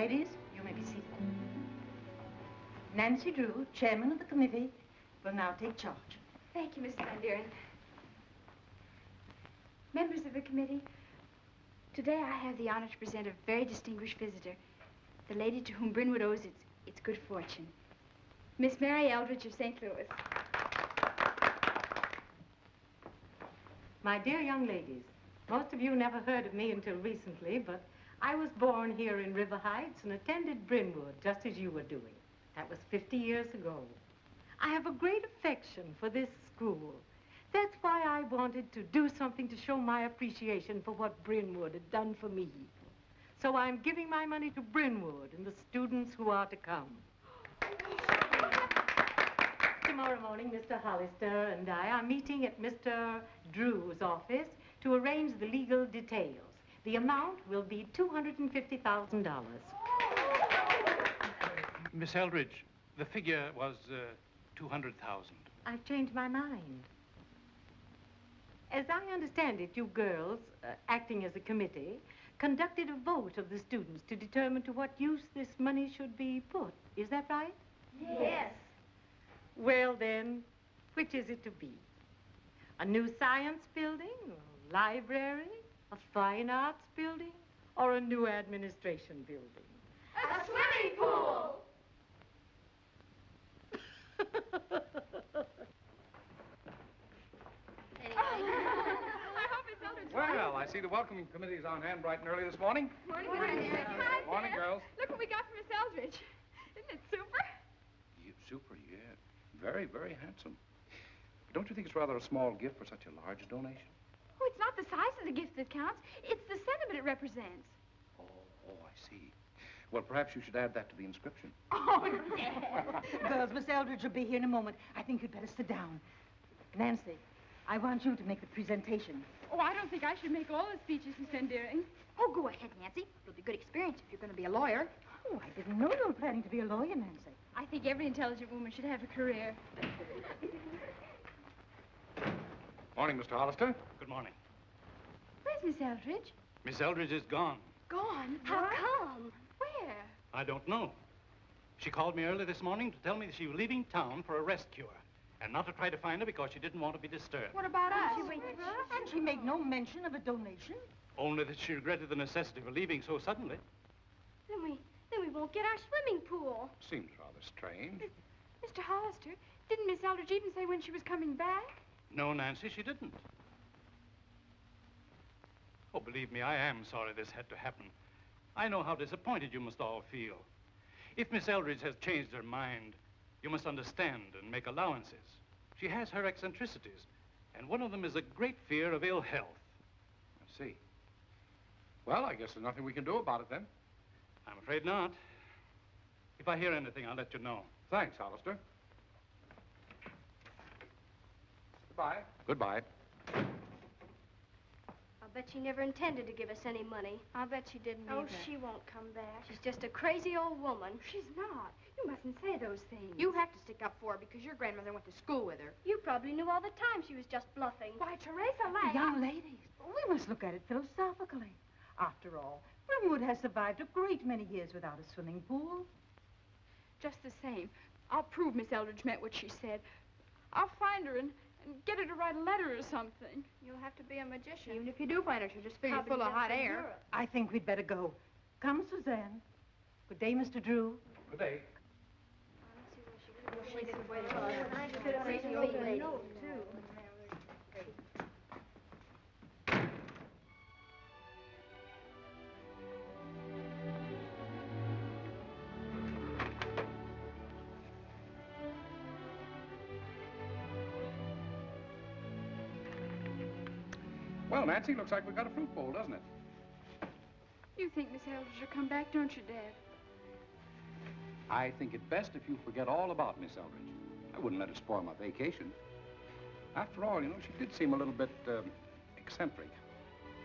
Ladies, you may be seated. Nancy Drew, chairman of the committee, will now take charge. Thank you, Mrs. Van Buren. Members of the committee, today I have the honor to present a very distinguished visitor, the lady to whom Brynwood owes its good fortune, Miss Mary Eldridge of St. Louis. My dear young ladies, most of you never heard of me until recently, but I was born here in River Heights and attended Brynwood just as you were doing. That was 50 years ago. I have a great affection for this school. That's why I wanted to do something to show my appreciation for what Brynwood had done for me. So I'm giving my money to Brynwood and the students who are to come. Tomorrow morning, Mr. Hollister and I are meeting at Mr. Drew's office to arrange the legal details. The amount will be $250,000. Miss Eldridge, the figure was 200,000. I've changed my mind. As I understand it, you girls, acting as a committee, conducted a vote of the students to determine to what use this money should be put. Is that right? Yes. Well, then, which is it to be? A new science building, a library, a fine arts building, or a new administration building? A swimming pool! Well, I see the welcoming committee is on hand bright and early this morning. Morning, Morning, girls. Look what we got from Miss Eldridge. Isn't it super? Super, yeah. Very, very handsome. But don't you think it's rather a small gift for such a large donation? Oh, it's not the size of the gift that counts. It's the sentiment it represents. Oh, I see. Well, perhaps you should add that to the inscription. Oh, no. Girls, Miss Eldridge will be here in a moment. I think you'd better sit down. Nancy, I want you to make the presentation. Oh, I don't think I should make all the speeches, Miss Van Buren. Oh, go ahead, Nancy. It'll be good experience if you're going to be a lawyer. Oh, I didn't know you were planning to be a lawyer, Nancy. I think every intelligent woman should have a career. Morning, Mr. Hollister. Good morning. Where's Miss Eldridge? Miss Eldridge is gone. Gone? How What? come? Where? I don't know. She called me early this morning to tell me that she was leaving town for a rest cure and not to try to find her because she didn't want to be disturbed. What about us? And she made no mention of a donation. Only that she regretted the necessity for leaving so suddenly. Then we won't get our swimming pool. Seems rather strange. Mr. Hollister, didn't Miss Eldridge even say when she was coming back? No, Nancy, she didn't. Oh, believe me, I am sorry this had to happen. I know how disappointed you must all feel. If Miss Eldridge has changed her mind, you must understand and make allowances. She has her eccentricities, and one of them is a great fear of ill health. I see. Well, I guess there's nothing we can do about it then. I'm afraid not. If I hear anything, I'll let you know. Thanks, Hollister. Goodbye. Goodbye. I'll bet she never intended to give us any money. I'll bet she didn't Oh, either. she won't come back. She's just a crazy old woman. She's not. You mustn't say those things. You have to stick up for her because your grandmother went to school with her. You probably knew all the time she was just bluffing. Why, Teresa, laugh. Young ladies, we must look at it philosophically. After all, Brynwood has survived a great many years without a swimming pool. Just the same, I'll prove Miss Eldridge meant what she said. I'll find her and get her to write a letter or something. You'll have to be a magician. Even if you do find her, she'll just figure you're Probably full of just hot in air. Europe. I think we'd better go. Come, Suzanne. Good day, Mr. Drew. Good day. Well, Nancy, looks like we've got a fruit bowl, doesn't it? You think Miss Eldridge will come back, don't you, Dad? I think it best if you forget all about Miss Eldridge. I wouldn't let her spoil my vacation. After all, you know, she did seem a little bit, eccentric.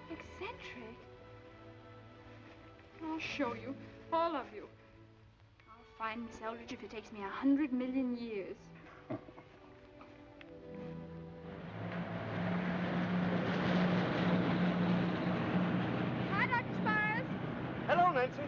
Eccentric? I'll show you, all of you. I'll find Miss Eldridge if it takes me 100 million years. Hello, Nancy.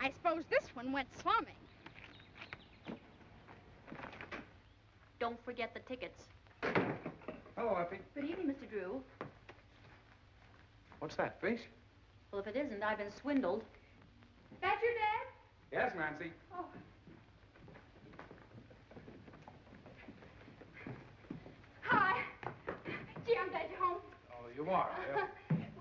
I suppose this one went slumming. Don't forget the tickets. Hello, Effie. Good evening, Mr. Drew. What's that, fish? Well, if it isn't, I've been swindled. That your dad? Yes, Nancy. Oh. Hi. Gee, I'm glad you're home. Oh, you are, are you?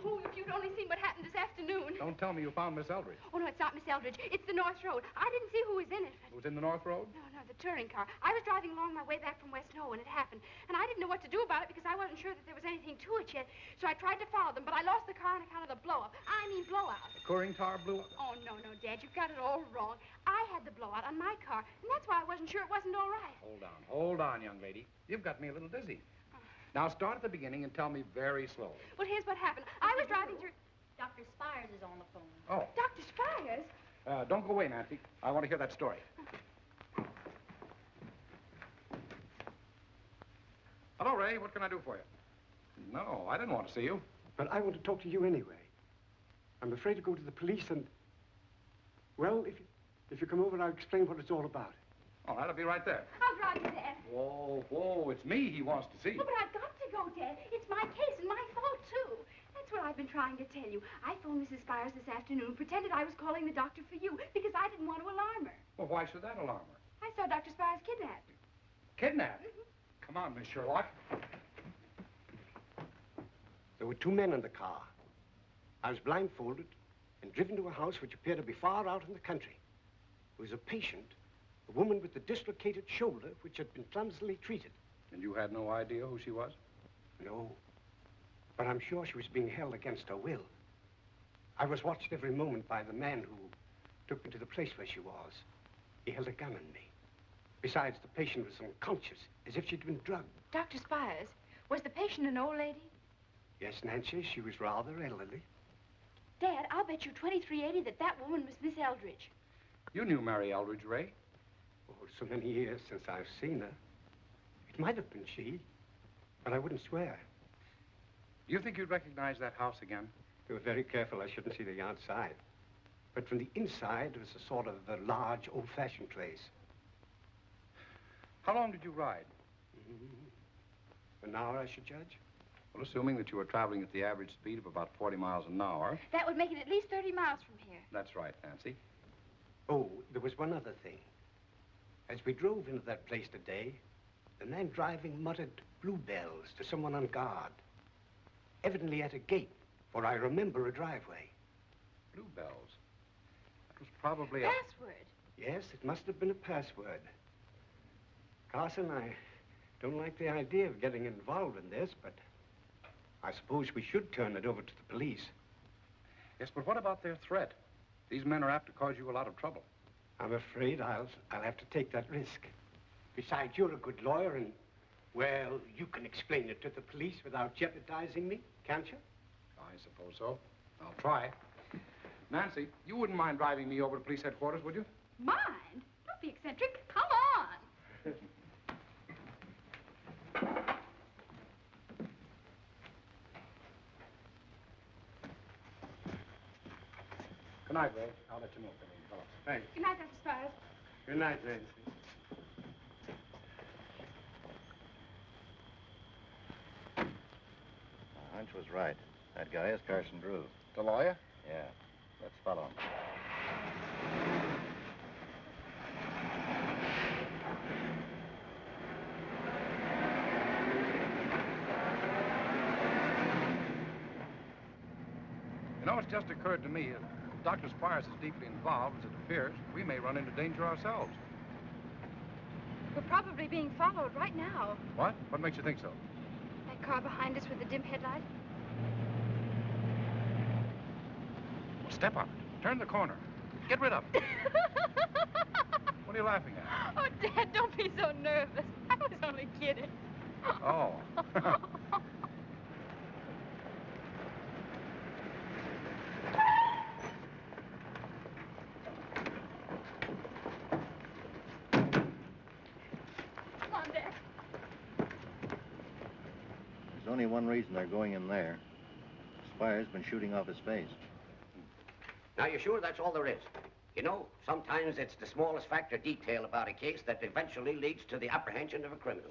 Oh, if you'd only seen what happened this afternoon. Don't tell me you found Miss Eldridge. Oh, no, it's not Miss Eldridge. It's the North Road. I didn't see who was in it. Who was in the North Road? No, the touring car. I was driving along my way back from West Snow when it happened, and I didn't know what to do about it because I wasn't sure that there was anything to it yet. So I tried to follow them, but I lost the car on account of the blow-up. I mean blowout. The touring car blew up? Oh, no, Dad, you've got it all wrong. I had the blowout on my car, and that's why I wasn't sure it wasn't all right. Hold on, young lady. You've got me a little dizzy. Now start at the beginning and tell me very slowly. Well, here's what happened. I was driving through... Dr. Spires is on the phone. Oh. Dr. Spires? Don't go away, Nancy. I want to hear that story. Hello, Ray. What can I do for you? No, I didn't want to see you. But I want to talk to you anyway. I'm afraid to go to the police and... Well, if you come over, I'll explain what it's all about. All right, I'll be right there. I'll drive you, Dad. Whoa, it's me he wants to see. Oh, but I've got to go, Dad. It's my case and my fault, too. That's what I've been trying to tell you. I phoned Mrs. Spires this afternoon, pretended I was calling the doctor for you, because I didn't want to alarm her. Well, why should that alarm her? I saw Dr. Spires kidnapped. Kidnapped? Come on, Miss Sherlock. There were two men in the car. I was blindfolded and driven to a house which appeared to be far out in the country. There was a patient, a woman with a dislocated shoulder, which had been clumsily treated. And you had no idea who she was? No. But I'm sure she was being held against her will. I was watched every moment by the man who took me to the place where she was. He held a gun on me. Besides, the patient was unconscious, as if she'd been drugged. Dr. Spires, was the patient an old lady? Yes, Nancy, she was rather elderly. Dad, I'll bet you 2380 that woman was Miss Eldridge. You knew Mary Eldridge, Ray. Oh, so many years since I've seen her. It might have been she, but I wouldn't swear. Do you think you'd recognize that house again? They were very careful I shouldn't see the outside. But from the inside, it was a sort of a large, old-fashioned place. How long did you ride? An hour, I should judge. Well, assuming that you were traveling at the average speed of about 40 miles an hour. That would make it at least 30 miles from here. That's right, Nancy. Oh, there was one other thing. As we drove into that place today, the man driving muttered bluebells to someone on guard. Evidently at a gate, for I remember a driveway. Bluebells? That was probably a... Password. Yes, it must have been a password. Carson, I don't like the idea of getting involved in this, but I suppose we should turn it over to the police. Yes, but what about their threat? These men are apt to cause you a lot of trouble. I'm afraid I'll have to take that risk. Besides, you're a good lawyer, and, well, you can explain it to the police without jeopardizing me, can't you? I suppose so. I'll try. Nancy, you wouldn't mind driving me over to police headquarters, would you? Mind? Don't be eccentric. Come on. Good night, Ray. I'll let you know if anything develops. Thanks. Good night, Dr. Spires. Good night, Nancy. Hunch was right. That guy is Carson Drew. The lawyer? Yeah. Let's follow him. You know, it's just occurred to me, if Dr. Spires is deeply involved, as it appears, we may run into danger ourselves. We're probably being followed right now. What? What makes you think so? That car behind us with the dim headlight? Well, step up. Turn the corner. Get rid of it. What are you laughing at? Oh, Dad, don't be so nervous. I was only kidding. Oh. Come on, Dad. There's only one reason they're going in there. Spire's been shooting off his face. Now, you're sure that's all there is? You know, sometimes it's the smallest fact or detail about a case that eventually leads to the apprehension of a criminal.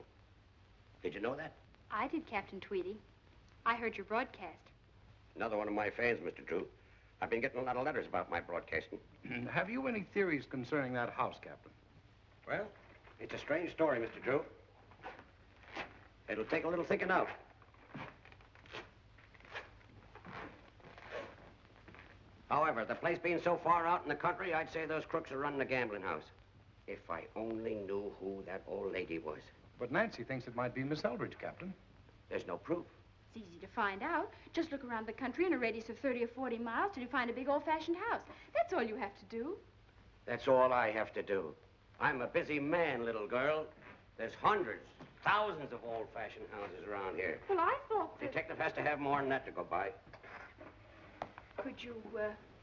Did you know that? I did, Captain Tweedy. I heard your broadcast. Another one of my fans, Mr. Drew. I've been getting a lot of letters about my broadcasting. Have you any theories concerning that house, Captain? Well, it's a strange story, Mr. Drew. It'll take a little thinking out. However, the place being so far out in the country, I'd say those crooks are running a gambling house. If I only knew who that old lady was. But Nancy thinks it might be Miss Eldridge, Captain. There's no proof. It's easy to find out. Just look around the country in a radius of 30 or 40 miles till you find a big old-fashioned house. That's all you have to do. That's all I have to do. I'm a busy man, little girl. There's hundreds, thousands of old-fashioned houses around here. Well, I thought that... Detective has to have more than that to go by. Could you,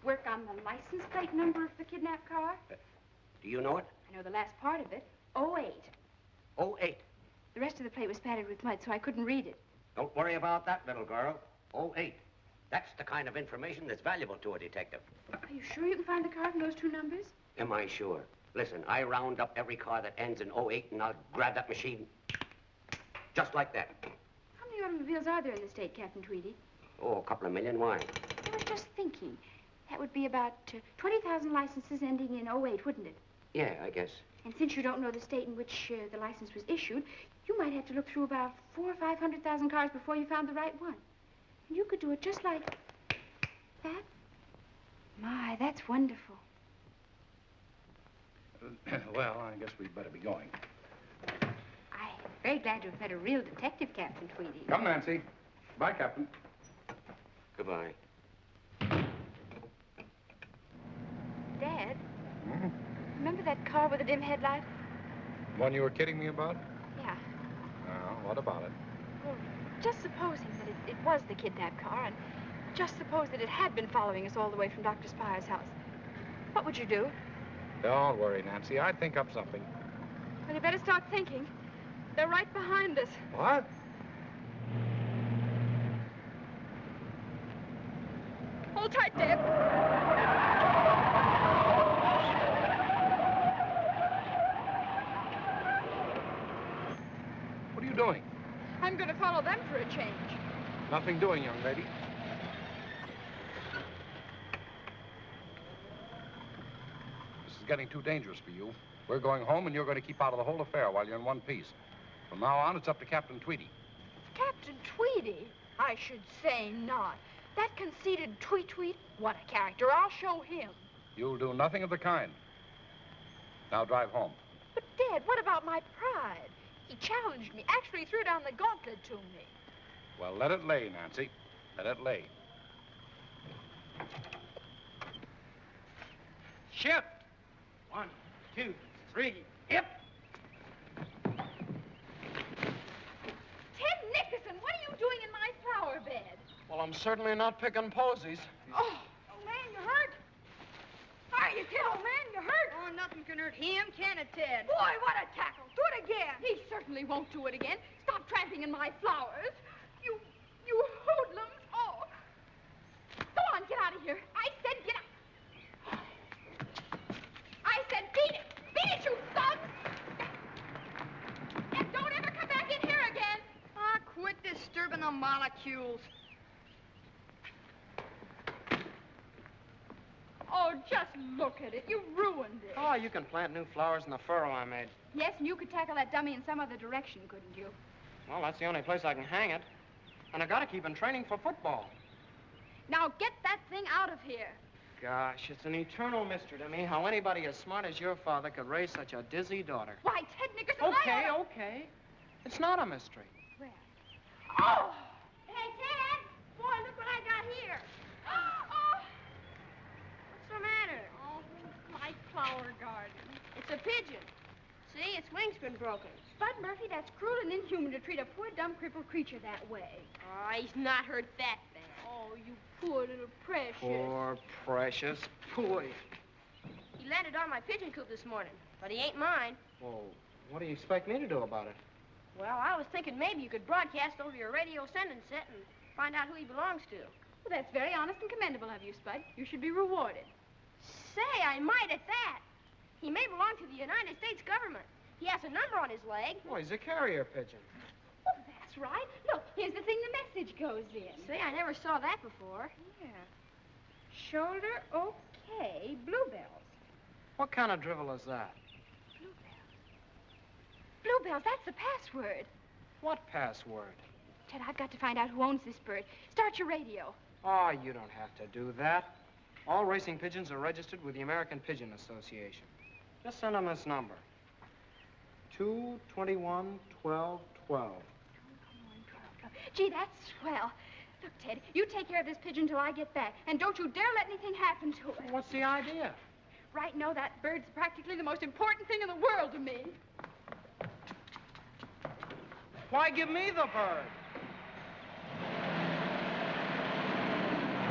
work on the license plate number of the kidnapped car? Do you know it? I know the last part of it. 08. 08. The rest of the plate was spattered with mud, so I couldn't read it. Don't worry about that, little girl. 08. That's the kind of information that's valuable to a detective. Are you sure you can find the car from those two numbers? Am I sure? Listen, I round up every car that ends in 08, and I'll grab that machine just like that. How many automobiles are there in the state, Captain Tweedy? Oh, a couple of million. Why? I was just thinking. That would be about 20,000 licenses ending in 08, wouldn't it? Yeah, I guess. And since you don't know the state in which the license was issued, you might have to look through about 400,000 or 500,000 cars before you found the right one. And you could do it just like that. My, that's wonderful. Well, I guess we'd better be going. I'm very glad to have met a real detective, Captain Tweedy. Come, Nancy. Bye, Captain. Goodbye. Dad, remember that car with the dim headlight? One you were kidding me about? Yeah. Well, what about it? Well, just supposing that it was the kidnapped car, and just suppose that it had been following us all the way from Dr. Spire's house. What would you do? Don't worry, Nancy. I'd think up something. Well, you better start thinking. They're right behind us. What? Hold tight, Dad. What are you doing? I'm going to follow them for a change. Nothing doing, young lady. This is getting too dangerous for you. We're going home, and you're going to keep out of the whole affair while you're in one piece. From now on, it's up to Captain Tweedy. Captain Tweedy? I should say not. That conceited Tweet, what a character. I'll show him. You'll do nothing of the kind. Now drive home. But, Dad, what about my pride? He challenged me, actually threw down the gauntlet to me. Well, let it lay, Nancy. Let it lay. Shift! 1, 2, 3, hip! Ted Nickerson, what are you doing in my flower bed? Well, I'm certainly not picking posies. Oh, man, you hurt? Are you, Ted, old man, you hurt? Oh, nothing can hurt him, can it, Ted? Boy, what a tackle. Do it again. He certainly won't do it again. Stop tramping in my flowers. You hoodlums. Oh. Go on, get out of here. I said get out. I said beat it. Beat it, you thugs. And don't ever come back in here again. Ah, quit disturbing the molecules. Oh, just look at it. You ruined it. Oh, you can plant new flowers in the furrow I made. Yes, and you could tackle that dummy in some other direction, couldn't you? Well, that's the only place I can hang it. And I gotta keep in training for football. Now get that thing out of here. Gosh, it's an eternal mystery to me how anybody as smart as your father could raise such a dizzy daughter. Why, Ted Nickerson, Okay. It's not a mystery. Where? Oh! Hey, Ted! Boy, look what I got here. Oh! What's the matter? Oh, my flower garden. It's a pigeon. See, its wing's been broken. Bud Murphy, that's cruel and inhuman to treat a poor, dumb, crippled creature that way. Oh, he's not hurt that bad. Oh, you poor little precious. Poor precious. Boy. He landed on my pigeon coop this morning, but he ain't mine. Well, what do you expect me to do about it? Well, I was thinking maybe you could broadcast over your radio sending set and find out who he belongs to. Well, that's very honest and commendable of you, Spud. You should be rewarded. say, I might at that. He may belong to the United States government. He has a number on his leg. Oh, he's a carrier pigeon. Oh, that's right. Look, here's the thing the message goes in. Say, I never saw that before. Yeah. Shoulder okay, bluebells. What kind of drivel is that? Bluebells, that's the password. What password? Ted, I've got to find out who owns this bird. Start your radio. Oh, you don't have to do that. All racing pigeons are registered with the American Pigeon Association. Just send them this number. 221-12-12. Gee, that's swell. Look, Ted, you take care of this pigeon till I get back. And don't you dare let anything happen to it. What's the idea? Right now, that bird's practically the most important thing in the world to me. Why give me the bird?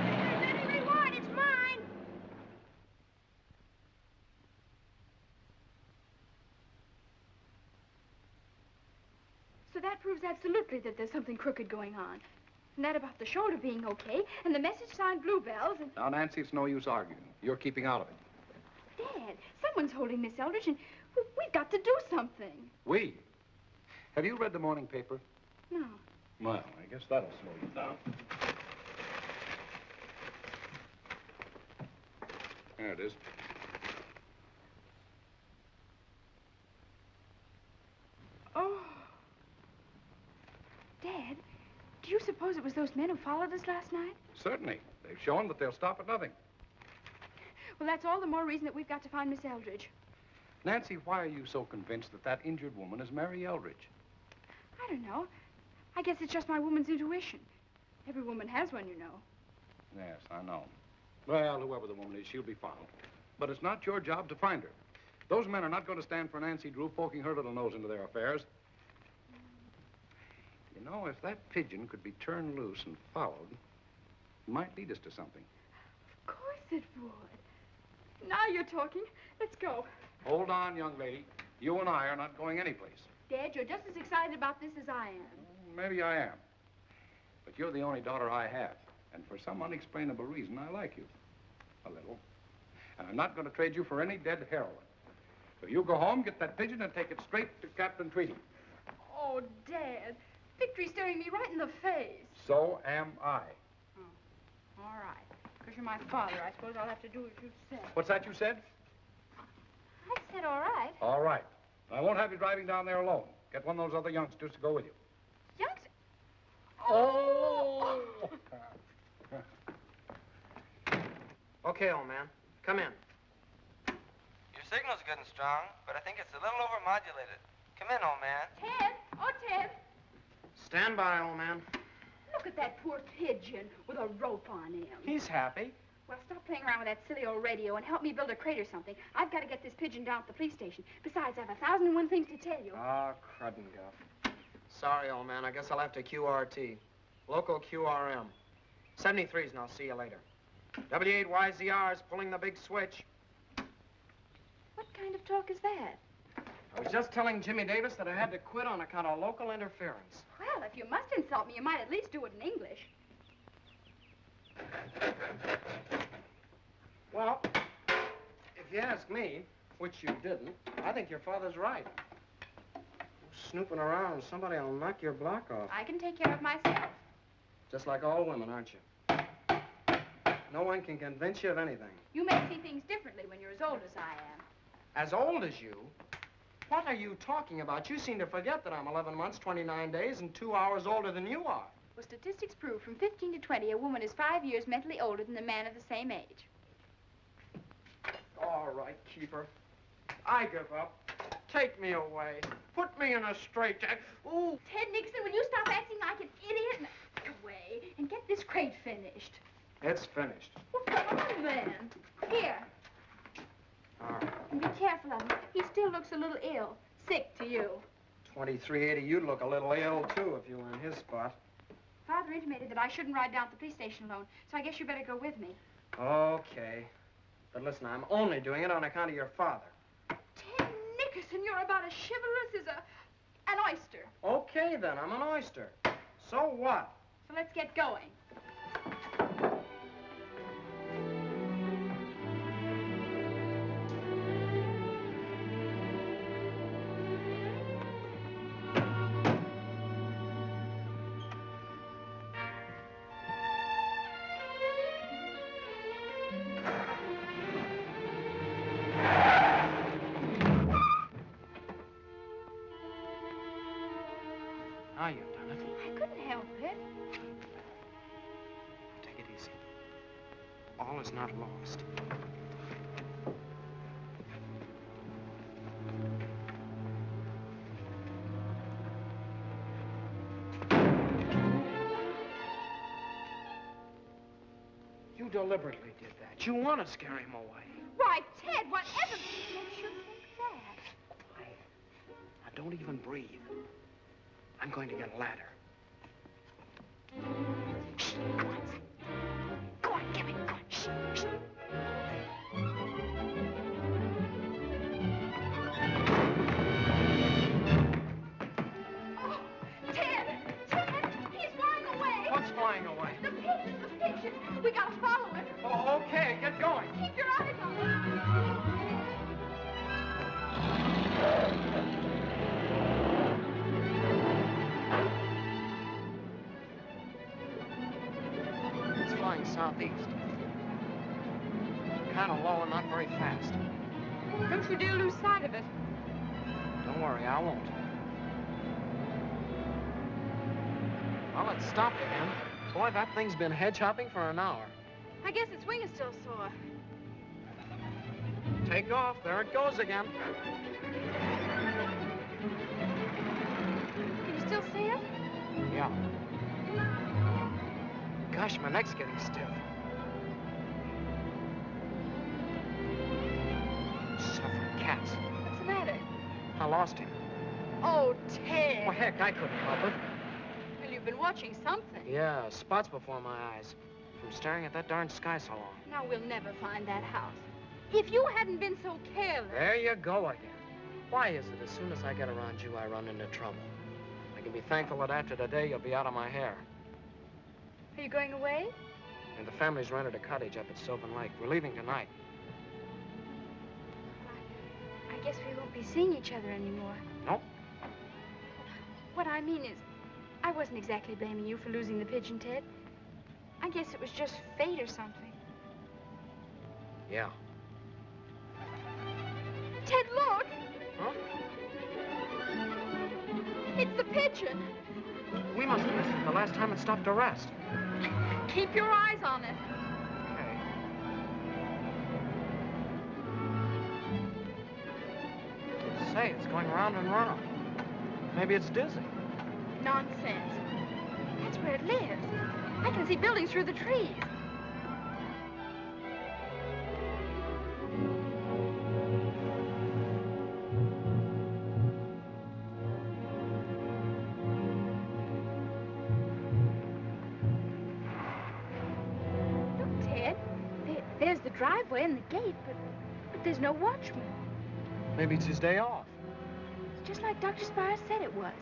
If there's any reward, it's mine. So that proves absolutely that there's something crooked going on. And that about the shoulder being okay, and the message signed Bluebells, and... Now, Nancy, it's no use arguing. You're keeping out of it. Dad, someone's holding Miss Eldridge, and we've got to do something. We? Have you read the morning paper? No. Well, I guess that'll slow you down. There it is. Oh. Dad, do you suppose it was those men who followed us last night? Certainly. They've shown that they'll stop at nothing. Well, that's all the more reason that we've got to find Miss Eldridge. Nancy, why are you so convinced that that injured woman is Mary Eldridge? I don't know. I guess it's just my woman's intuition. Every woman has one, you know. Yes, I know. Well, whoever the woman is, she'll be found. But it's not your job to find her. Those men are not going to stand for Nancy Drew poking her little nose into their affairs. You know, if that pigeon could be turned loose and followed, it might lead us to something. Of course it would. Now you're talking. Let's go. Hold on, young lady. You and I are not going anyplace. Dad, you're just as excited about this as I am. Maybe I am. But you're the only daughter I have. And for some unexplainable reason, I like you. A little. And I'm not going to trade you for any dead heroine. So you go home, get that pigeon, and take it straight to Captain Tweedy. Oh, Dad. Victory's staring me right in the face. So am I. Oh, all right. Because you're my father, I suppose I'll have to do as you said. What's that you said? I said all right. All right. I won't have you driving down there alone. Get one of those other youngsters to go with you. Youngster? Oh! Okay, old man. Come in. Your signal's good and strong, but I think it's a little overmodulated. Come in, old man. Ted! Oh, Ted! Stand by, old man. Look at that poor pigeon with a rope on him. He's happy. Well, stop playing around with that silly old radio and help me build a crate or something. I've got to get this pigeon down at the police station. Besides, I have 1,001 things to tell you. Ah, crud and guff. Sorry, old man. I guess I'll have to QRT. Local QRM. 73s, and I'll see you later. W8YZR's pulling the big switch. What kind of talk is that? I was just telling Jimmy Davis that I had to quit on account of local interference. Well, if you must insult me, you might at least do it in English. Well, if you ask me, which you didn't, I think your father's right. Snooping around, somebody will knock your block off. I can take care of myself. Just like all women, aren't you? No one can convince you of anything. You may see things differently when you're as old as I am. As old as you? What are you talking about? You seem to forget that I'm 11 months, 29 days, and 2 hours older than you are. Well, statistics prove from 15 to 20, a woman is 5 years mentally older than a man of the same age. All right, keeper. I give up. Take me away. Put me in a straitjacket. Ooh. Ted Nixon, will you stop acting like an idiot? Now, away and get this crate finished. It's finished. Well, come on, then. Here. All right. And be careful of him. He still looks a little ill. Sick to you. 2380, you'd look a little ill, too, if you were in his spot. Father intimated that I shouldn't ride down to the police station alone, so I guess you better go with me. Okay. But listen, I'm only doing it on account of your father. Ted Nickerson, you're about as chivalrous as an oyster. Okay, then. I'm an oyster. So what? So let's get going. why you've done it. I couldn't help it. Take it easy. All is not lost. You deliberately did that. You want to scare him away. Why, Ted, whatever makes you think that? Quiet. Now, don't even breathe. I'm going to get a ladder. Go on, Kevin, go on. Shh, shh. Oh, Ted, he's flying away. What's flying away? The pigeon. We gotta follow it. Oh, okay, get going. Keep your eyes on it. It's flying southeast. Kind of low and not very fast. Don't you dare lose sight of it. Don't worry, I won't. Well, it stopped again. Boy, that thing's been hedge hopping for an hour. I guess its wing is still sore. Take off. There it goes again. Can you still see it? Yeah. Gosh, my neck's getting stiff. Suffering cats. What's the matter? I lost him. Oh, Ted. Well, heck, I couldn't help it. Well, you've been watching something. Yeah, spots before my eyes. From staring at that darn sky so long. Now we'll never find that house. If you hadn't been so careless. There you go again. Why is it as soon as I get around you, I run into trouble? I can be thankful that after today, you'll be out of my hair. Are you going away? And the family's rented a cottage up at Sylvan Lake. We're leaving tonight. I guess we won't be seeing each other anymore. Nope. What I mean is, I wasn't exactly blaming you for losing the pigeon, Ted. I guess it was just fate or something. Yeah. Ted, look! Huh? It's the pigeon. We must have missed it the last time it stopped to rest. Keep your eyes on it. Okay. Say, it's going round and round. Maybe it's dizzy. Nonsense. That's where it lives. I can see buildings through the trees. Look, Ted. There's the driveway and the gate, but there's no watchman. Maybe it's his day off. It's just like Dr. Spires said it was.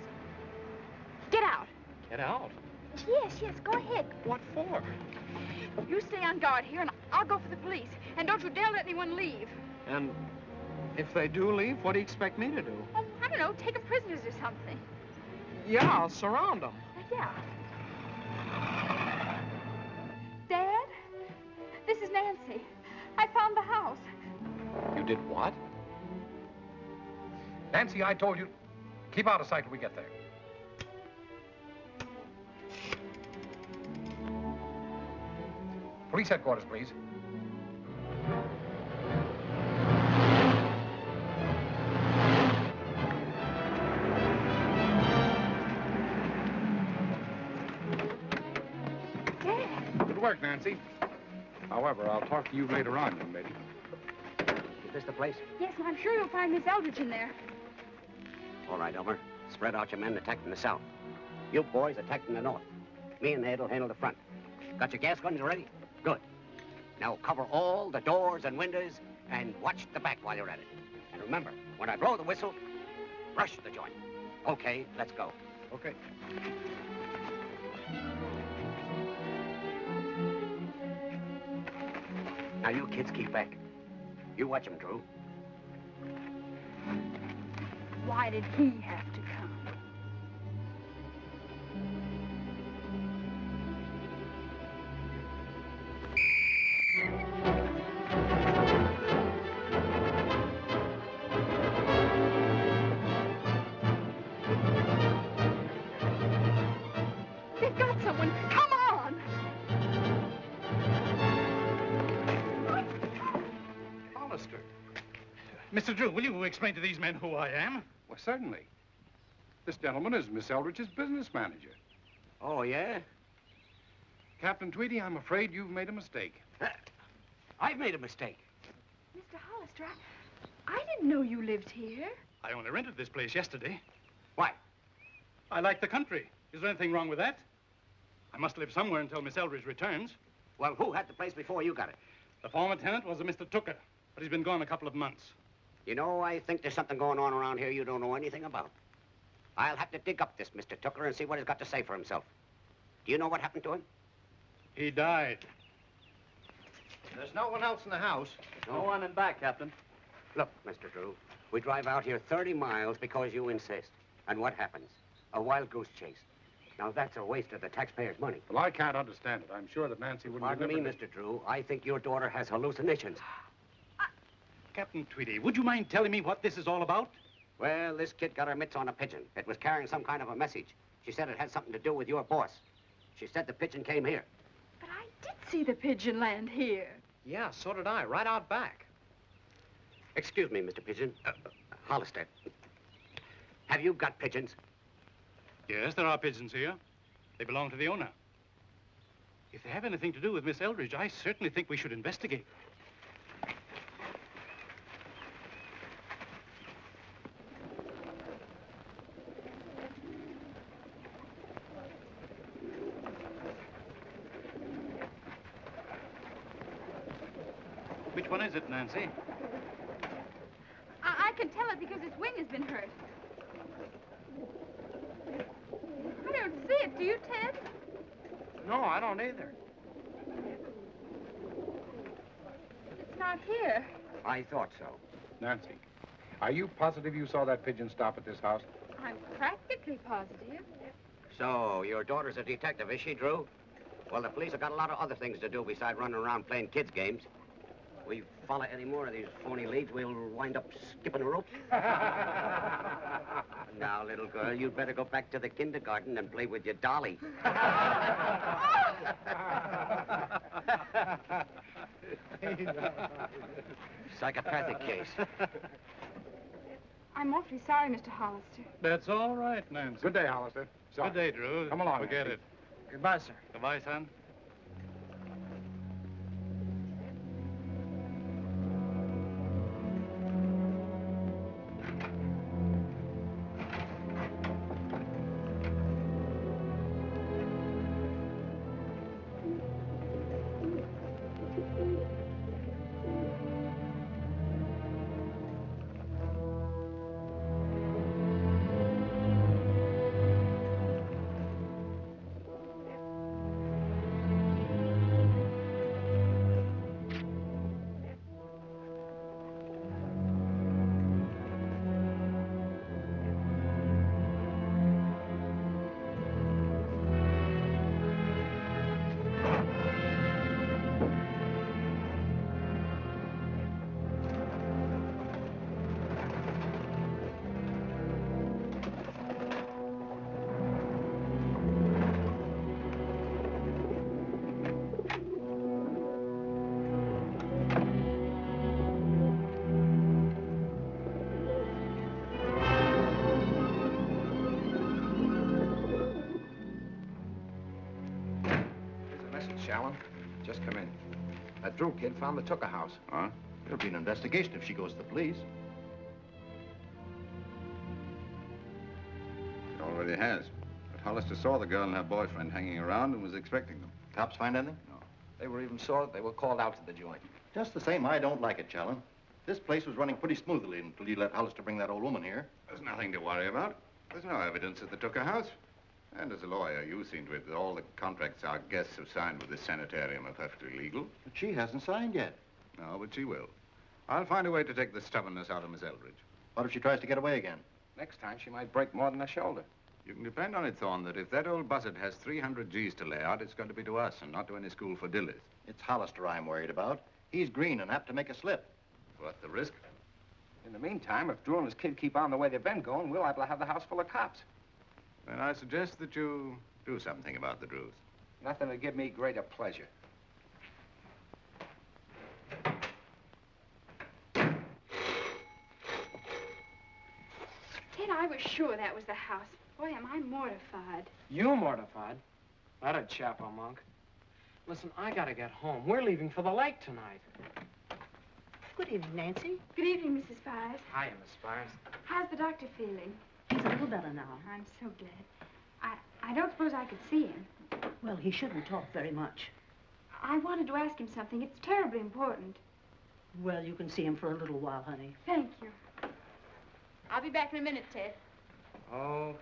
Get out. Get out? Yes, go ahead. What for? You stay on guard here, and I'll go for the police. And don't you dare let anyone leave. And if they do leave, what do you expect me to do? Oh, I don't know, take them prisoners or something. Yeah, I'll surround them. Yeah. Dad, this is Nancy. I found the house. You did what? Nancy, I told you, keep out of sight till we get there. Police headquarters, please. Good work, Nancy. However, I'll talk to you later on, young lady. Is this the place? Yes, and I'm sure you'll find Miss Eldridge in there. All right, Elmer. Spread out your men attacking the south. You boys attacking the north. Me and Ed will handle the front. Got your gas guns ready? Good. Now cover all the doors and windows and watch the back while you're at it. And remember, when I blow the whistle, rush the joint. Okay, let's go. Okay. Now you kids keep back. You watch him, Drew. Why did he have to come? on. Come on. Hollister. Mr. Drew, will you explain to these men who I am? Well, certainly. This gentleman is Miss Eldridge's business manager. Oh, yeah? Captain Tweedy, I'm afraid you've made a mistake. I've made a mistake. Mr. Hollister, I didn't know you lived here. I only rented this place yesterday. Why? I like the country. Is there anything wrong with that? I must live somewhere until Miss Eldridge returns. Well, who had the place before you got it? The former tenant was a Mr. Tooker, but he's been gone a couple of months. You know, I think there's something going on around here you don't know anything about. I'll have to dig up this Mr. Tooker and see what he's got to say for himself. Do you know what happened to him? He died. There's no one else in the house. No one in back, Captain. Look, Mr. Drew, we drive out here 30 miles because you insist. And what happens? A wild goose chase. Now, that's a waste of the taxpayers' money. Well, I can't understand it. I'm sure that Nancy wouldn't Pardon me, deliberately- Mr. Drew. I think your daughter has hallucinations. Captain Tweedy, would you mind telling me what this is all about? Well, this kid got her mitts on a pigeon. It was carrying some kind of a message. She said it had something to do with your boss. She said the pigeon came here. But I did see the pigeon land here. Yeah, so did I, right out back. Excuse me, Mr. Pigeon. Hollister. Have you got pigeons? Yes, there are pigeons here. They belong to the owner. If they have anything to do with Miss Eldridge, I certainly think we should investigate. Which one is it, Nancy? I can tell it because its wing has been hurt. I don't see it. Do you, Ted? No, I don't either. It's not here. I thought so. Nancy, are you positive you saw that pigeon stop at this house? I'm practically positive. So, your daughter's a detective, is she, Drew? Well, the police have got a lot of other things to do besides running around playing kids' games. We follow any more of these phony leads, we'll wind up skipping rope. Now, little girl, you'd better go back to the kindergarten and play with your dolly. Psychopathic case. I'm awfully sorry, Mr. Hollister. That's all right, Nancy. Good day, Hollister. Sorry. Good day, Drew. Come along, Forget Nancy. it. Goodbye, sir. Goodbye, son. Shallon, just come in. That Drew kid found the Tooker house. Huh? There'll be an investigation if she goes to the police. It already has. But Hollister saw the girl and her boyfriend hanging around and was expecting them. Cops find anything? No. They were even sure that they were called out to the joint. Just the same, I don't like it, Challen. This place was running pretty smoothly until you let Hollister bring that old woman here. There's nothing to worry about. There's no evidence at the Tooker house. And as a lawyer, you seem to it that all the contracts our guests have signed with the sanitarium are perfectly legal. But she hasn't signed yet. No, but she will. I'll find a way to take the stubbornness out of Miss Eldridge. What if she tries to get away again? Next time, she might break more than a shoulder. You can depend on it, Thorne, that if that old buzzard has 300 G's to lay out, it's going to be to us and not to any school for dillies. It's Hollister I'm worried about. He's green and apt to make a slip. What, the risk? In the meantime, if Drew and his kid keep on the way they've been going, we'll have to have the house full of cops. Then I suggest that you do something about the Drews. Nothing would give me greater pleasure. Ted, I was sure that was the house. Boy, am I mortified. You mortified? That a chap, a monk. Listen, I gotta get home. We're leaving for the lake tonight. Good evening, Nancy. Good evening, Mrs. Spires. Hiya, Miss Spires. How's the doctor feeling? He's a little better now. I'm so glad. I don't suppose I could see him. Well, he shouldn't talk very much. I wanted to ask him something. It's terribly important. Well, you can see him for a little while, honey. Thank you. I'll be back in a minute, Ted. Okay.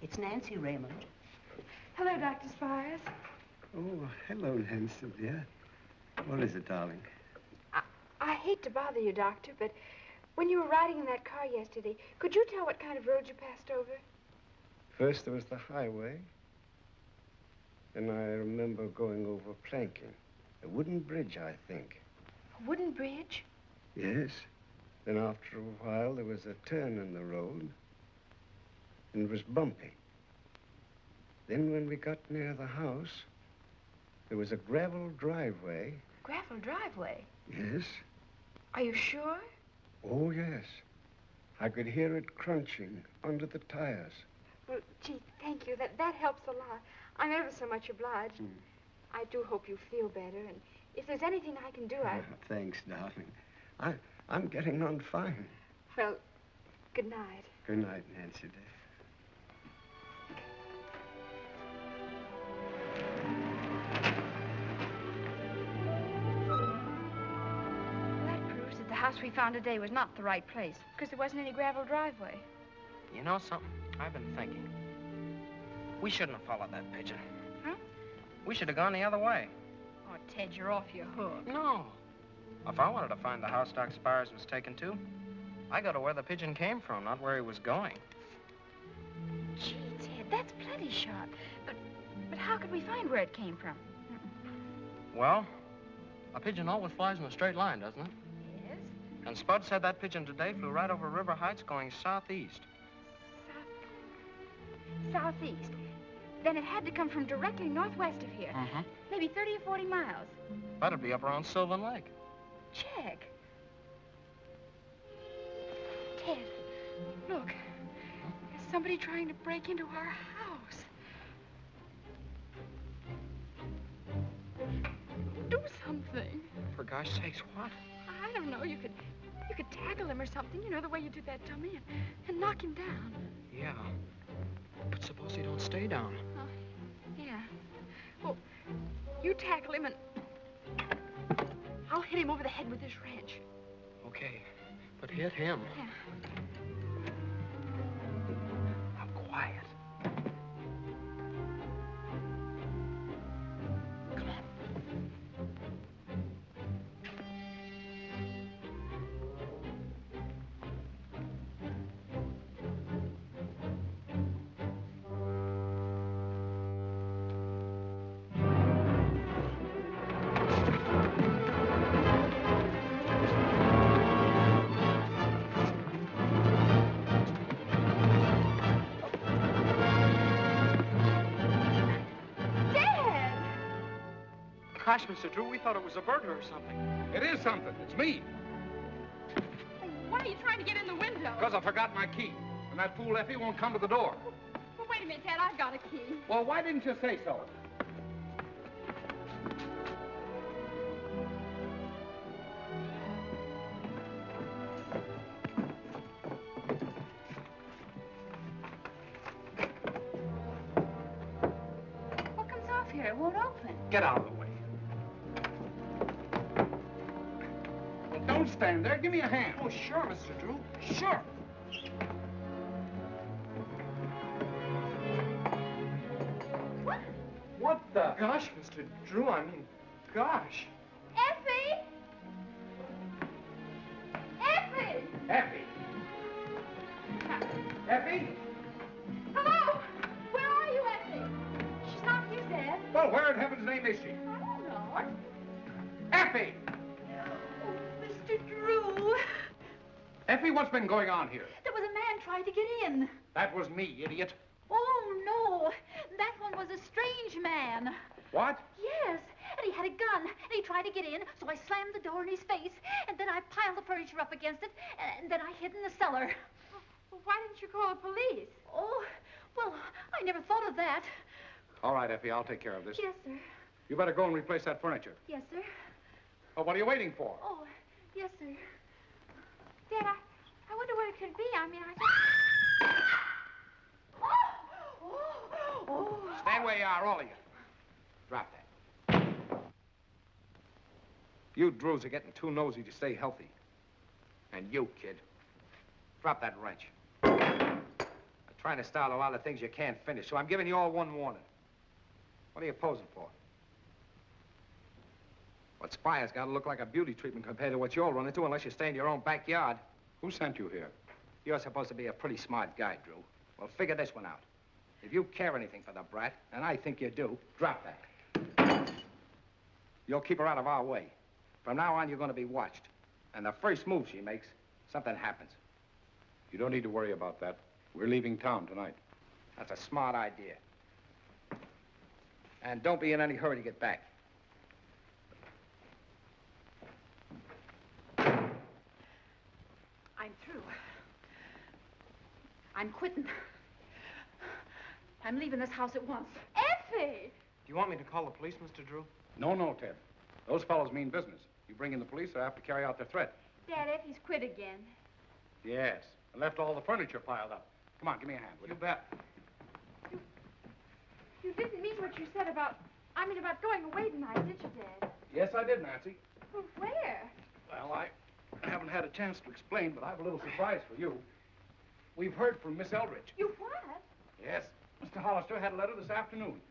It's Nancy Raymond. Hello, Dr. Spires. Oh, hello, Nancy, dear. What is it, darling? I hate to bother you, Doctor, but when you were riding in that car yesterday, could you tell what kind of road you passed over? First there was the highway. Then I remember going over planking. A wooden bridge, I think. A wooden bridge? Yes. Then after a while, there was a turn in the road. And it was bumpy. Then when we got near the house, there was a gravel driveway. Gravel driveway? Yes. Are you sure? Oh, yes. I could hear it crunching under the tires. Well, gee, thank you. That helps a lot. I'm ever so much obliged. I do hope you feel better, and if there's anything I can do, I... Thanks, darling. I'm getting on fine. Well, good night. Good night, Nancy, dear. That proves that the house we found today was not the right place, because there wasn't any gravel driveway. You know something? I've been thinking. We shouldn't have followed that pigeon. Huh? We should have gone the other way. Oh, Ted, you're off your hook. No. If I wanted to find the house Doc Spires was taken to, I go to where the pigeon came from, not where he was going. Gee, Ted, that's plenty sharp. But how could we find where it came from? Well, a pigeon always flies in a straight line, doesn't it? Yes. And Spud said that pigeon today flew right over River Heights going southeast. Southeast. Then it had to come from directly northwest of here. Mm-hmm. Maybe 30 or 40 miles. That'd be up around Sylvan Lake. Check. Ted, look. There's somebody trying to break into our house. Do something. For gosh sakes, what? I don't know. You could tackle him or something, you know, the way you did that dummy, and knock him down. Yeah. But suppose he don't stay down. Oh, yeah. Well, you tackle him and I'll hit him over the head with this wrench. Okay, but hit him. Yeah. Now, quiet. Come on. Gosh, Mr. Drew, we thought it was a burglar or something. It is something. It's me. Why are you trying to get in the window? Because I forgot my key. And that fool Effie won't come to the door. Well, wait a minute, Ted. I've got a key. Well, why didn't you say so? What comes off here? It won't open. Get out of the way. Well, don't stand there. Give me a hand. Oh, sure, Mr. Drew. Sure. What the? Gosh, Mr. Drew, I mean, gosh. Effie! Effie! Effie. Effie? Hello! Where are you, Effie? She's not here, Dad. Well, where in heaven's name is she? I don't know. Effie! Oh, Mr. Drew. Effie, what's been going on here? There was a man trying to get in. That was me, idiot. No, that one was a strange man. What? Yes, and he had a gun, and he tried to get in, so I slammed the door in his face, and then I piled the furniture up against it, and then I hid in the cellar. Well, why didn't you call the police? Oh, well, I never thought of that. All right, Effie, I'll take care of this. Yes, sir. You better go and replace that furniture. Yes, sir. Oh, what are you waiting for? Oh, yes, sir. Dad, I wonder what it could be. I mean, I just... Stand where you are, all of you. Drop that. You Drews are getting too nosy to stay healthy. And you, kid, drop that wrench. I'm trying to start a lot of things you can't finish, so I'm giving you all one warning. What are you posing for? What Spire's got to look like a beauty treatment compared to what you'll run into unless you stay in your own backyard. Who sent you here? You're supposed to be a pretty smart guy, Drew. Well, figure this one out. If you care anything for the brat, and I think you do, drop that. You'll keep her out of our way. From now on, you're going to be watched. And the first move she makes, something happens. You don't need to worry about that. We're leaving town tonight. That's a smart idea. And don't be in any hurry to get back. I'm through. I'm quitting. I'm leaving this house at once. Effie! Do you want me to call the police, Mr. Drew? No, no, Ted. Those fellows mean business. You bring in the police, they have to carry out their threat. Dad, Effie's quit again. Yes. And left all the furniture piled up. Come on, give me a hand, will you? bet. You didn't mean what you said about going away tonight, did you, Dad? Yes, I did, Nancy. Well, where? Well, I haven't had a chance to explain, but I have a little surprise for you. We've heard from Miss Eldridge. You what? Yes. Mr. Hollister had a letter this afternoon.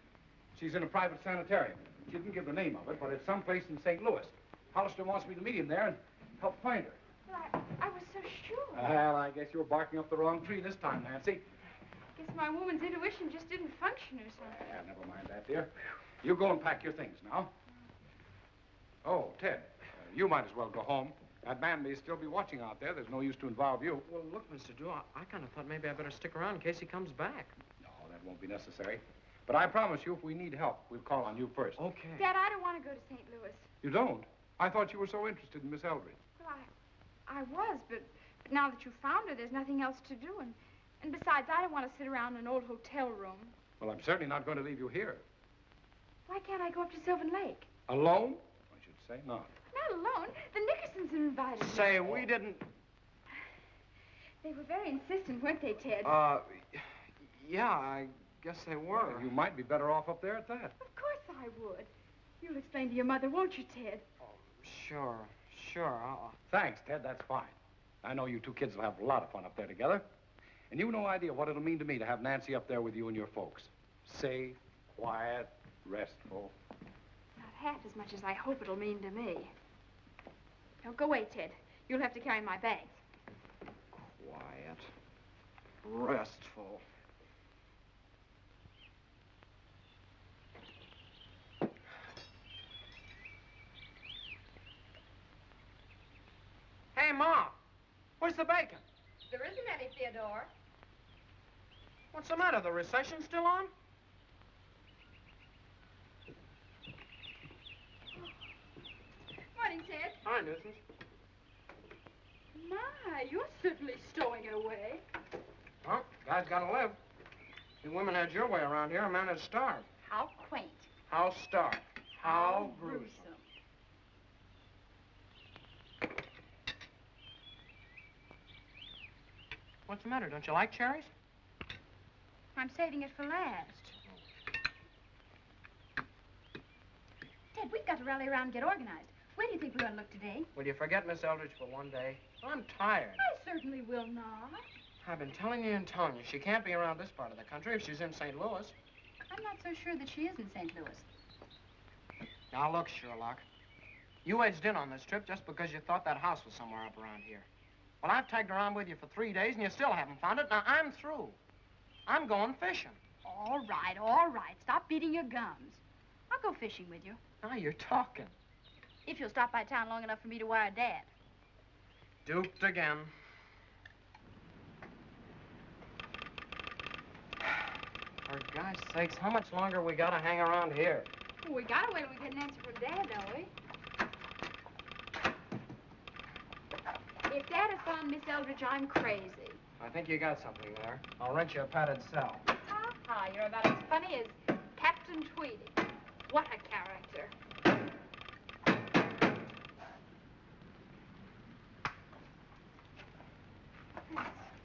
She's in a private sanitarium. She didn't give the name of it, but it's someplace in St. Louis. Hollister wants me to meet him there and help find her. Well, I was so sure. Well, I guess you were barking up the wrong tree this time, Nancy. Guess my woman's intuition just didn't function or something. Never mind that, dear. You go and pack your things now. Oh, Ted, you might as well go home. That man may still be watching out there. There's no use to involve you. Well, look, Mr. Drew, I kind of thought maybe I better stick around in case he comes back. No, that won't be necessary. But I promise you, if we need help, we'll call on you first. Okay. Dad, I don't want to go to St. Louis. You don't? I thought you were so interested in Miss Eldridge. Well, I was, but now that you found her, there's nothing else to do. And besides, I don't want to sit around in an old hotel room. Well, I'm certainly not going to leave you here. Why can't I go up to Sylvan Lake? Alone? I should say not. Not alone. The Nickersons have invited me. Say, we didn't... They were very insistent, weren't they, Ted? Yeah, I guess they were. Well, you might be better off up there at that. Of course I would. You'll explain to your mother, won't you, Ted? Sure. I'll... Thanks, Ted. That's fine. I know you two kids will have a lot of fun up there together. And you've no idea what it'll mean to me to have Nancy up there with you and your folks. Safe, quiet, restful. Not half as much as I hope it'll mean to me. Now, go away, Ted. You'll have to carry my bags. Quiet. Restful. Hey, Ma. Where's the bacon? There isn't any, Theodore. What's the matter? The recession still on? Morning, Ted. Hi, nuisance. My, you're certainly stowing it away. Well, guy's gotta live. If women had your way around here, a man would starve. How quaint. How starve? How gruesome. What's the matter? Don't you like cherries? I'm saving it for last. Ted, we've got to rally around and get organized. Where do you think we're going to look today? Will you forget Miss Eldridge for one day? I'm tired. I certainly will not. I've been telling you and telling you. She can't be around this part of the country if she's in St. Louis. I'm not so sure that she is in St. Louis. Now, look, Sherlock. You edged in on this trip just because you thought that house was somewhere up around here. Well, I've tagged around with you for 3 days, and you still haven't found it. Now, I'm through. I'm going fishing. All right. Stop beating your gums. I'll go fishing with you. Now you're talking. If you'll stop by town long enough for me to wire Dad. Duped again. For gosh sakes, how much longer we gotta hang around here? Well, we gotta wait till we get an answer from Dad, don't we? If Dad has found Miss Eldridge, I'm crazy. I think you got something there. I'll rent you a padded cell. Ha-ha, you're about as funny as Captain Tweedy. What a character.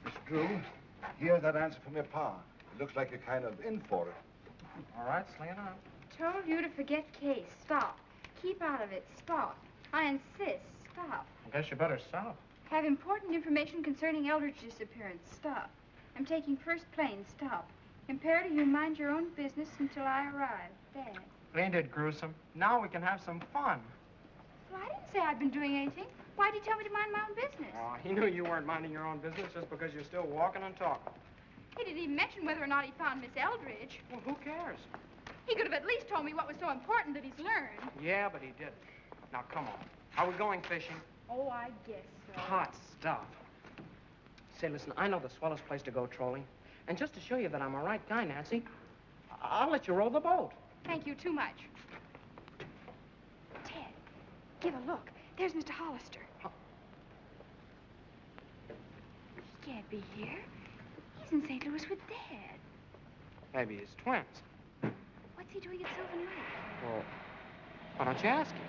Miss Drew, here's that answer from your pa. It looks like you're kind of in for it. All right, sling it on. Told you to forget case. Stop. Keep out of it. Stop. I insist. Stop. I guess you better stop. Have important information concerning Eldridge's disappearance. Stop. I'm taking first plane. Stop. Imperative you mind your own business until I arrive. Dad. Ain't it gruesome? Now we can have some fun. Well, I didn't say I'd been doing anything. Why'd he tell me to mind my own business? Oh, he knew you weren't minding your own business just because you're still walking and talking. He didn't even mention whether or not he found Miss Eldridge. Well, who cares? He could have at least told me what was so important that he's learned. Yeah, but he didn't. Now, come on. Are we going fishing? Oh, I guess so. Hot stuff. Say, listen, I know the swellest place to go trolling. And just to show you that I'm a right guy, Nancy, I'll let you row the boat. Thank you too much. Ted, give a look. There's Mr. Hollister. He can't be here. He's in St. Louis with Dad. Maybe he's twins. What's he doing at Sylvan Lake? Well, why don't you ask him?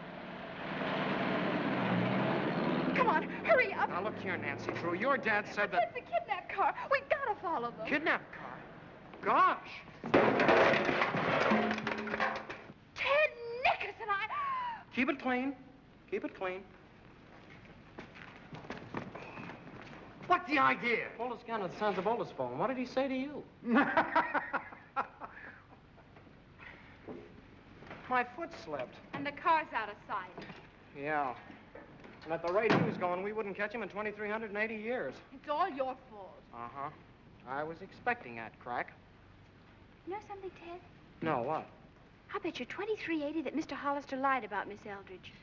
Come on, hurry up. Now, look here, Nancy Drew. Your dad said that... It's the kidnap car. We've got to follow them. Kidnap car? Gosh. Ted Nickerson, Keep it clean. Keep it clean. What's the idea? Oldest gun at the Sons of Oldest phone. What did he say to you? My foot slipped. And the car's out of sight. Yeah. And at the rate he was going, we wouldn't catch him in 2,380 years. It's all your fault. Uh-huh. I was expecting that crack. You know something, Ted? No, what? I bet you 2380 that Mr. Hollister lied about Miss Eldridge.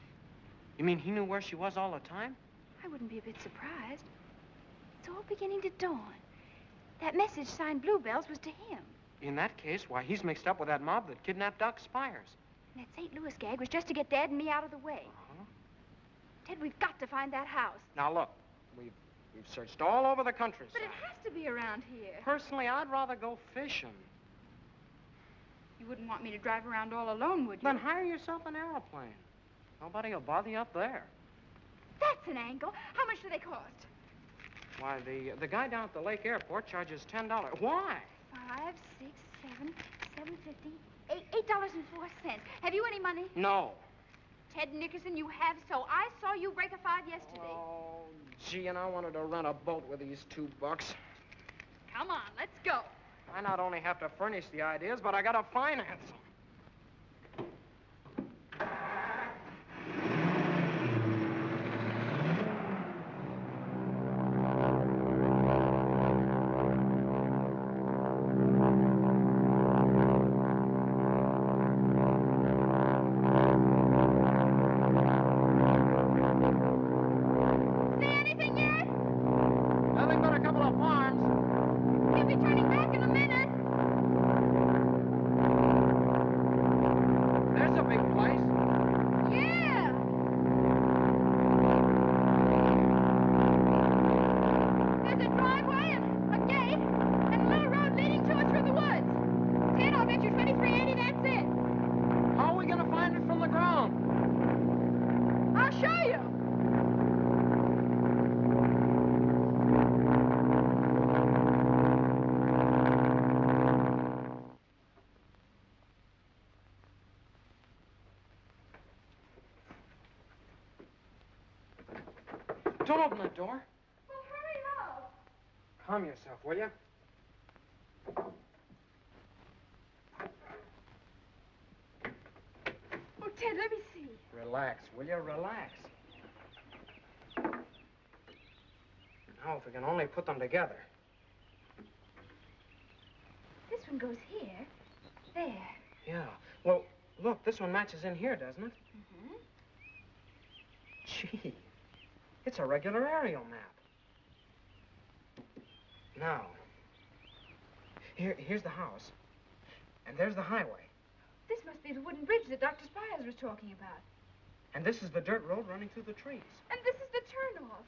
You mean he knew where she was all the time? I wouldn't be a bit surprised. It's all beginning to dawn. That message signed Bluebells was to him. In that case, why, he's mixed up with that mob that kidnapped Doc Spires. And that St. Louis gag was just to get Dad and me out of the way. Uh-huh. Ted, we've got to find that house. Now, look, we've searched all over the countryside. But it has to be around here. Personally, I'd rather go fishing. You wouldn't want me to drive around all alone, would you? Then hire yourself an airplane. Nobody will bother you up there. That's an angle. How much do they cost? Why, the guy down at the Lake Airport charges $10. Why? 5, 6, 7, $7.50, $8.04. Have you any money? No. Ted Nickerson, you have so. I saw you break a 5 yesterday. Oh, gee, and I wanted to rent a boat with these $2. Come on, let's go. I not only have to furnish the ideas, but I gotta finance them. Don't open that door. Well, hurry up. Calm yourself, will you? Oh, Ted, let me see. Relax, will you? Relax. Now, if we can only put them together. This one goes here. There. Yeah. Well, look, this one matches in here, doesn't it? Mm-hmm. Gee, it's a regular aerial map. Now, here's the house. And there's the highway. This must be the wooden bridge that Dr. Spires was talking about. And this is the dirt road running through the trees. And this is the turnoff.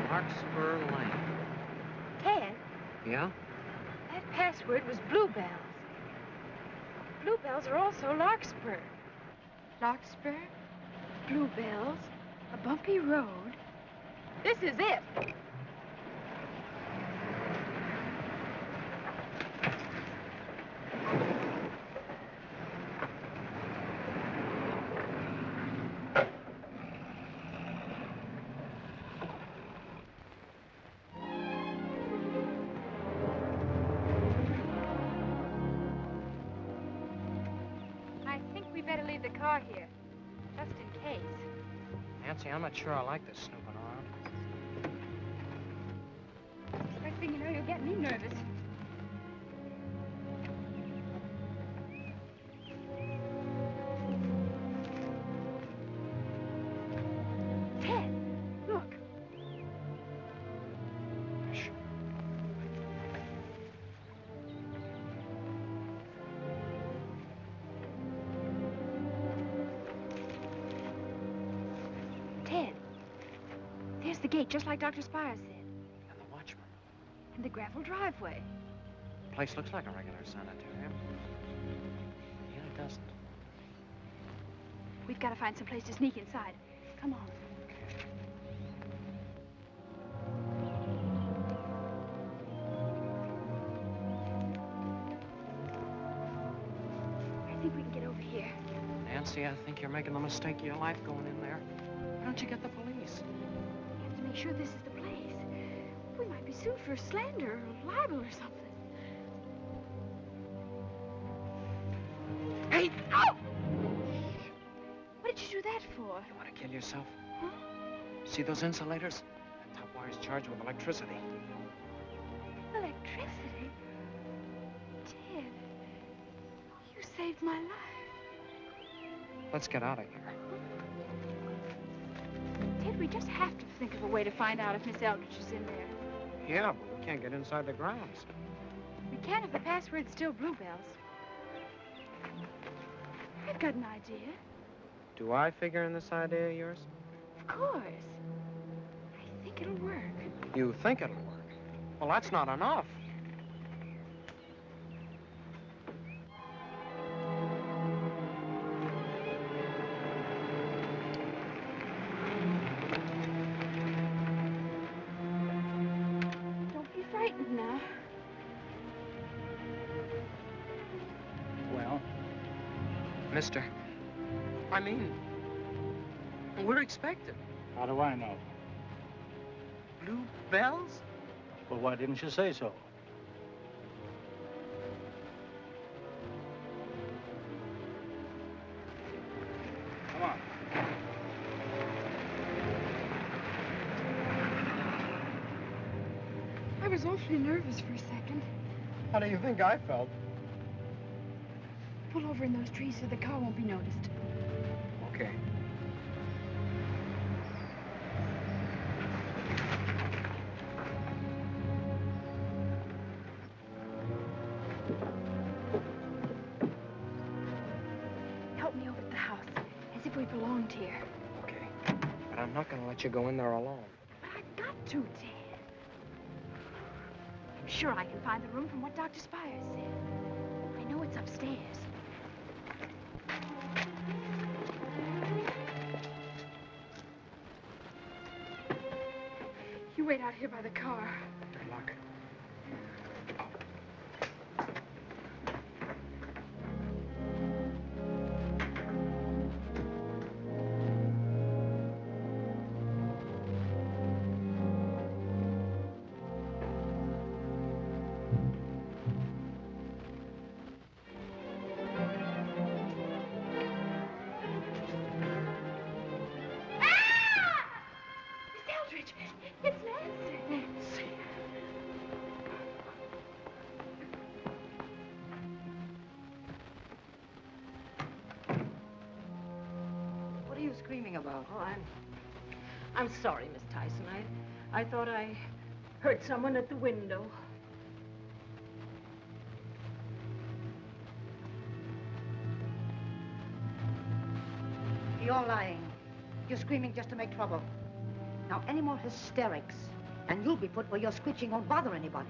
Larkspur Lane. Ted, Yeah? that password was Bluebells. Bluebells are also Larkspur. Larkspur, Bluebells, a bumpy road. This is it. I think we better leave the car here, just in case. Nancy, I'm not sure I like this snooping around. First thing you know, you'll get me nervous. Ted, look. Ted, there's the gate, just like Dr. Spires said. And the watchman. And the gravel driveway. The place looks like a regular sanitarium. Yet it doesn't. We've got to find some place to sneak inside. Come on. I think we can get over here. Nancy, I think you're making the mistake of your life going in there. Why don't you get the police? We have to make sure this is the place. We might be sued for slander or libel or something. Hey! Oh! What did you do that for? You want to kill yourself? Huh? See those insulators? That top wire's charged with electricity. Electricity? Ted, you saved my life. Let's get out of here. Ted, we just have to think of a way to find out if Miss Eldridge is in there. Yeah, but we can't get inside the grounds. We can if the password's still Bluebells. I've got an idea. Do I figure in this idea of yours? Of course. I think it'll work. You think it'll work? Well, that's not enough. Don't be frightened now. Well? Mister, I mean, we're expected. How do I know? Bluebells? Well, why didn't you say so? Come on. I was awfully nervous for a second. How do you think I felt? Pull over in those trees so the car won't be noticed. Okay. Help me over to the house, as if we belonged here. Okay. But I'm not going to let you go in there alone. But I've got to, Ted. I'm sure I can find the room from what Dr. Spires said. I know it's upstairs. You wait out here by the car. Good luck. Miss Eldridge, it's Nancy. screaming about? Oh, I'm sorry, Miss Tyson. I thought I heard someone at the window. You're lying. You're screaming just to make trouble. Now, any more hysterics, and you'll be put where your screeching won't bother anybody.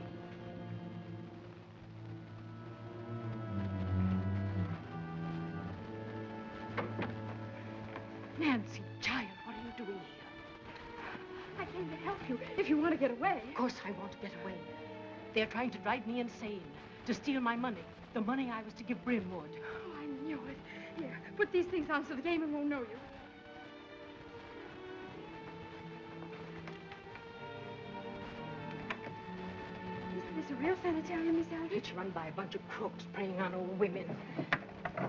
Nancy, child, what are you doing here? I came to help you if you want to get away. Of course I want to get away. They're trying to drive me insane, to steal my money, the money I was to give Brynwood. Oh, I knew it. Here, put these things on so the gamer won't know you. Is this a real sanitarium, Miss Eldridge? It's run by a bunch of crooks preying on old women.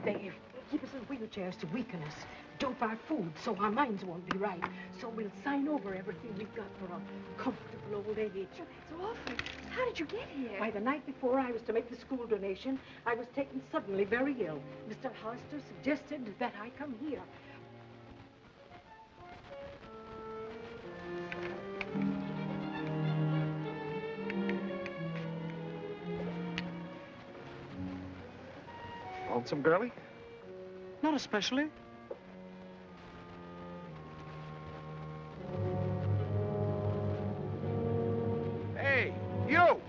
They keep us in wheelchairs to weaken us, dope our food so our minds won't be right. So we'll sign over everything we've got for a comfortable old age. Oh, that's awful. How did you get here? Why, the night before I was to make the school donation, I was taken suddenly very ill. Mr. Hollister suggested that I come here. Lonesome, girlie? Not especially. Hey, you!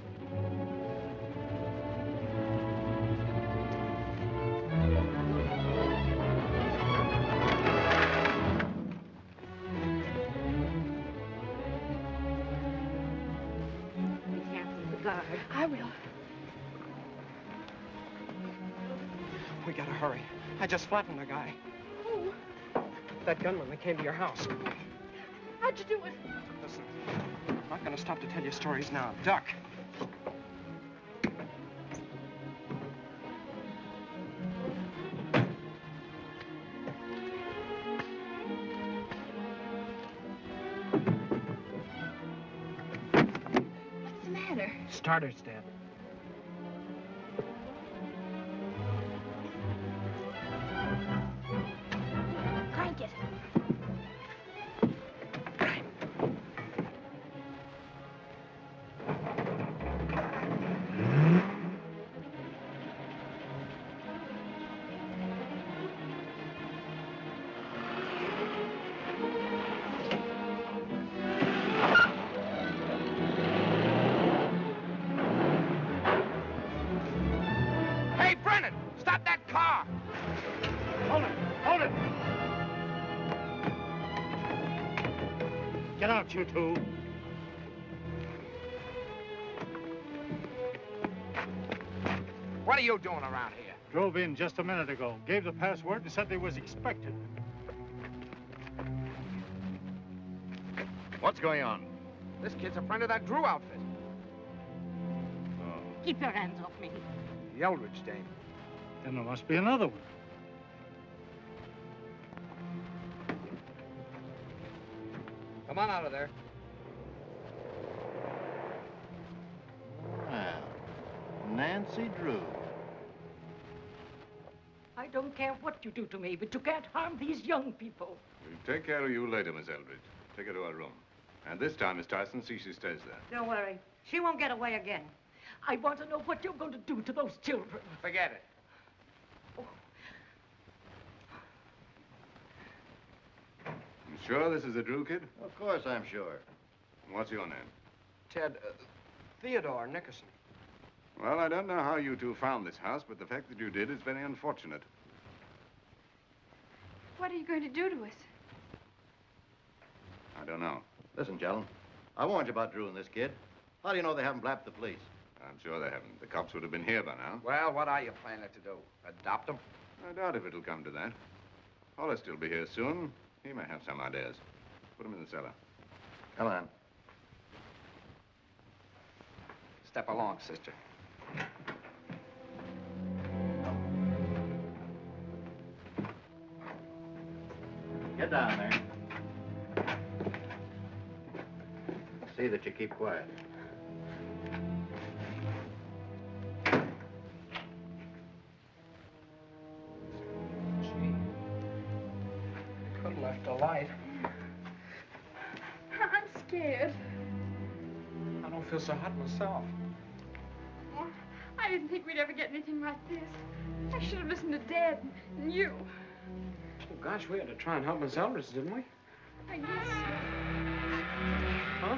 Be careful of the guard. I will. We gotta hurry. I just flattened a guy. Who? That gunman that came to your house. How'd you do it? Listen, I'm not gonna stop to tell you stories now. Duck. What's the matter? Starter's dead. Crank it. Hey, Brennan! Stop that car! Hold it! Hold it! Get out, you two. What are you doing around here? Drove in just a minute ago. Gave the password and said they was expected. What's going on? This kid's a friend of that Drew outfit. Keep your hands off me. The Eldridge dame. Then there must be another one. Come on out of there. Well, Nancy Drew. I don't care what you do to me, but you can't harm these young people. We'll take care of you later, Miss Eldridge. Take her to her room. And this time, Miss Tyson, see she stays there. Don't worry. She won't get away again. I want to know what you're going to do to those children. Forget it. You sure this is the Drew kid? Of course I'm sure. What's your name? Ted, Theodore Nickerson. Well, I don't know how you two found this house, but the fact that you did is very unfortunate. What are you going to do to us? I don't know. Listen, gentlemen, I warned you about Drew and this kid. How do you know they haven't blapped the police? I'm sure they haven't. The cops would have been here by now. Well, what are you planning to do? Adopt him? I doubt if it'll come to that. Hollister will be here soon. He may have some ideas. Put him in the cellar. Come on. Step along, sister. Get down there. See that you keep quiet. Could have left all light. I'm scared. I don't feel so hot myself. Oh, I didn't think we'd ever get anything like this. I should have listened to Dad and you. Oh, gosh, we had to try and help Miss Eldridge, didn't we? I guess. Huh?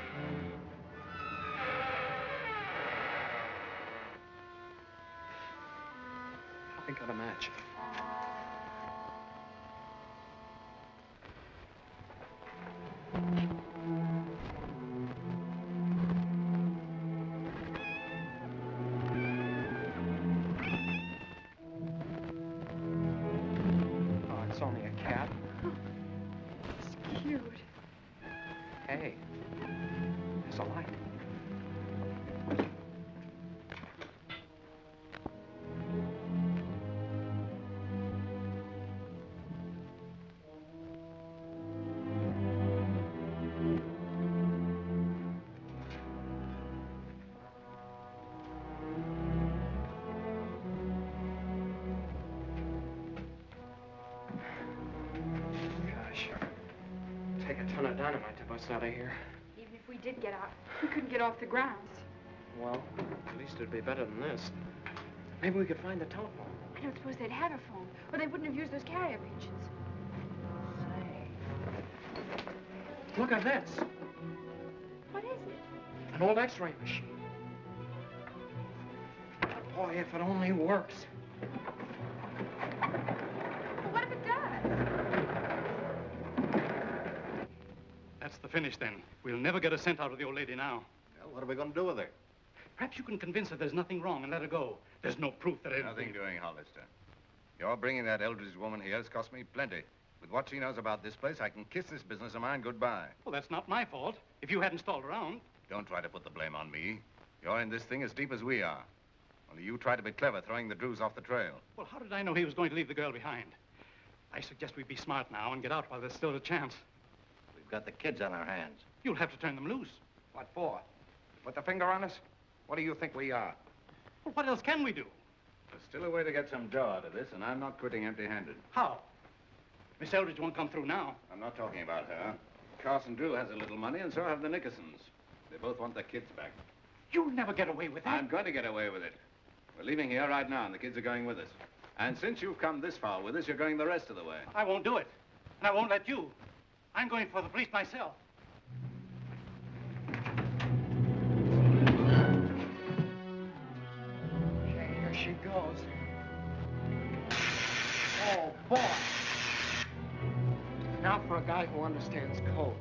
I think I'd a match. Oh, it's only a cat. It's cute. Hey, there's a light. Gosh, take a ton of dynamite to bust out of here. Even if we did get out, we couldn't get off the grounds. Well, at least it'd be better than this. Maybe we could find the telephone. I don't suppose they'd have a phone, or they wouldn't have used those carrier pigeons. Look at this. What is it? An old X-ray machine. Boy, if it only works. But what if it does? That's the finish, then. We'll never get a cent out of the old lady now. Well, what are we going to do with her? Perhaps you can convince her there's nothing wrong and let her go. There's no proof that anything... Nothing doing, Hollister. Your bringing that Eldridge woman here has cost me plenty. With what she knows about this place, I can kiss this business of mine goodbye. Well, that's not my fault. If you hadn't stalled around... Don't try to put the blame on me. You're in this thing as deep as we are. Only you try to be clever, throwing the Drews off the trail. Well, how did I know he was going to leave the girl behind? I suggest we be smart now and get out while there's still a chance. We've got the kids on our hands. You'll have to turn them loose. What for? Put the finger on us? What do you think we are? Well, what else can we do? There's still a way to get some jaw out of this, and I'm not quitting empty-handed. How? Miss Eldridge won't come through now. I'm not talking about her. Carson Drew has a little money, and so have the Nickersons. They both want their kids back. You'll never get away with that. I'm going to get away with it. We're leaving here right now, and the kids are going with us. And since you've come this far with us, you're going the rest of the way. I won't do it. And I won't let you. I'm going for the police myself. Here she goes. Oh, boy. Now for a guy who understands code.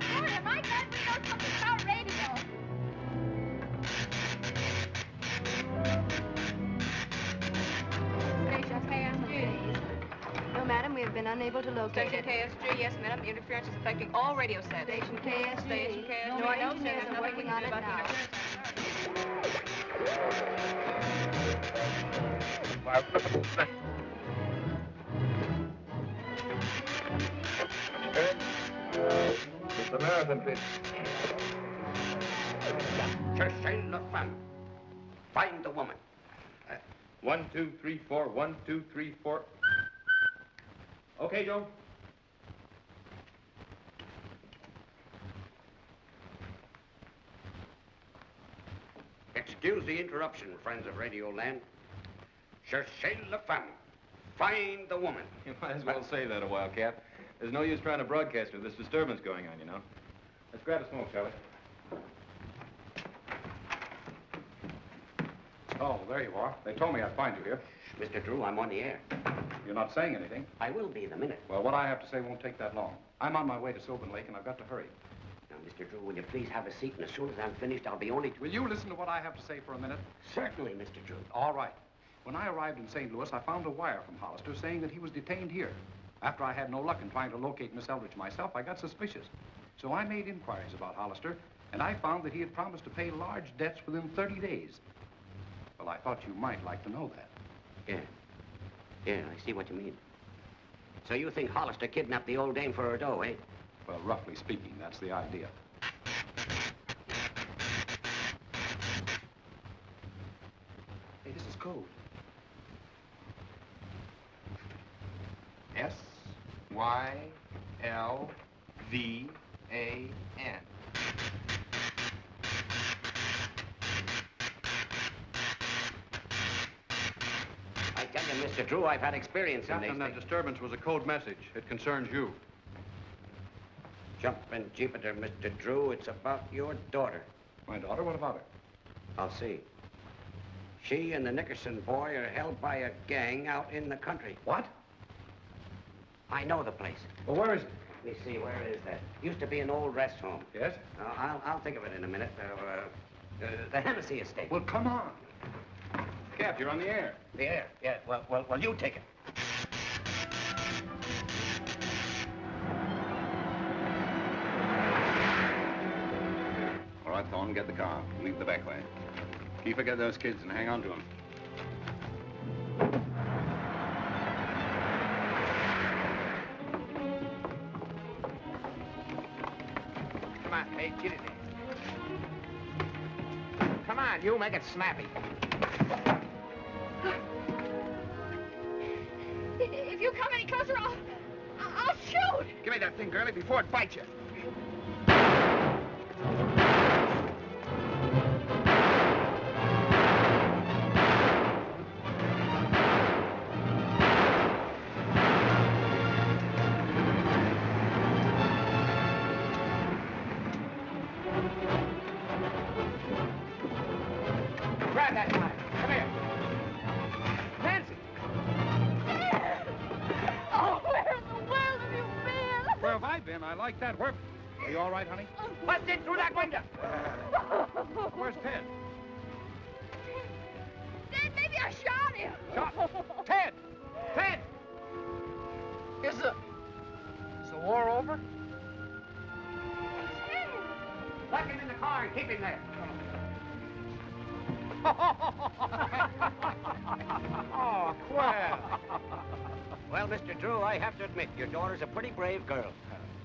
Boy, am I glad we know something about radio. Station KSG. No, madam, we have been unable to locate it. Station KSG, yes, madam. The interference is affecting all radio sets. Station KSG. Station KSG. No, our engineers are working on it now. It's the marathon pitch. Cherchez la femme. Find the woman. 1, 2, 3, 4. 1, 2, 3, 4. Okay, Joe. Excuse the interruption, friends of Radio Land. Cherchez la femme. Find the woman. You might as well say that a while, Cap. There's no use trying to broadcast with this disturbance going on, you know. Let's grab a smoke, shall we? Oh, there you are. They told me I'd find you here. Mr. Drew, I'm on the air. You're not saying anything. I will be in a minute. Well, what I have to say won't take that long. I'm on my way to Sylvan Lake, and I've got to hurry. Now, Mr. Drew, will you please have a seat, and as soon as I'm finished, I'll be only... Will you listen to what I have to say for a minute? Certainly, Mr. Drew. All right. When I arrived in St. Louis, I found a wire from Hollister saying that he was detained here. After I had no luck in trying to locate Miss Eldridge myself, I got suspicious. So I made inquiries about Hollister, and I found that he had promised to pay large debts within 30 days. Well, I thought you might like to know that. Yeah, I see what you mean. So you think Hollister kidnapped the old dame for her dough, eh? Well, roughly speaking, that's the idea. Hey, this is code. Y-L-V-A-N. I tell you, Mr. Drew, I've had experience in Captain, these that things. disturbance was a code message. It concerns you. Jumping Jupiter, Mr. Drew, it's about your daughter. My daughter? What about her? I'll see. She and the Nickerson boy are held by a gang out in the country. What? I know the place. Well, where is it? Let me see, where is that? Used to be an old rest home. Yes? I'll think of it in a minute. The Hennessy estate. Well, come on. Cap, you're on the air. The air? Yeah, well, you take it. All right, Thorne, get the car. Leave the back way. Keep forget those kids and hang on to them. Come on, hey, get it there. Come on, you make it snappy. If you come any closer, I'll shoot. Give me that thing, girlie, before it bites you. Grab that knife. Come here. Nancy. Oh, where in the world have you been? Where have I been? I like that. Where... Are you all right, honey? Bust in through that window. Where's Ted? Dad, maybe I shot him. Shot? Ted! Ted! Is the war over? Lock him in the car and keep him there. Oh, quit. Well, Mr. Drew, I have to admit, your daughter's a pretty brave girl.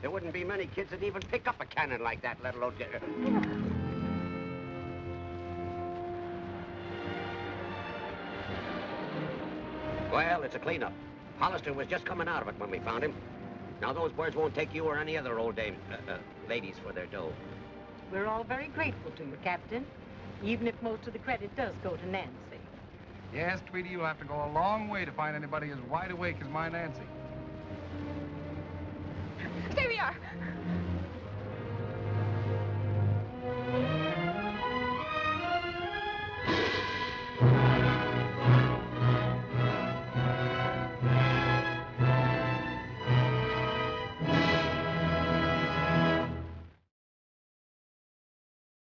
There wouldn't be many kids that even pick up a cannon like that, let alone... Well, it's a cleanup. Hollister was just coming out of it when we found him. Now, those boys won't take you or any other old dame, ladies for their dough. We're all very grateful to you, Captain, even if most of the credit does go to Nancy. Yes, Tweety, you'll have to go a long way to find anybody as wide awake as my Nancy. There we are.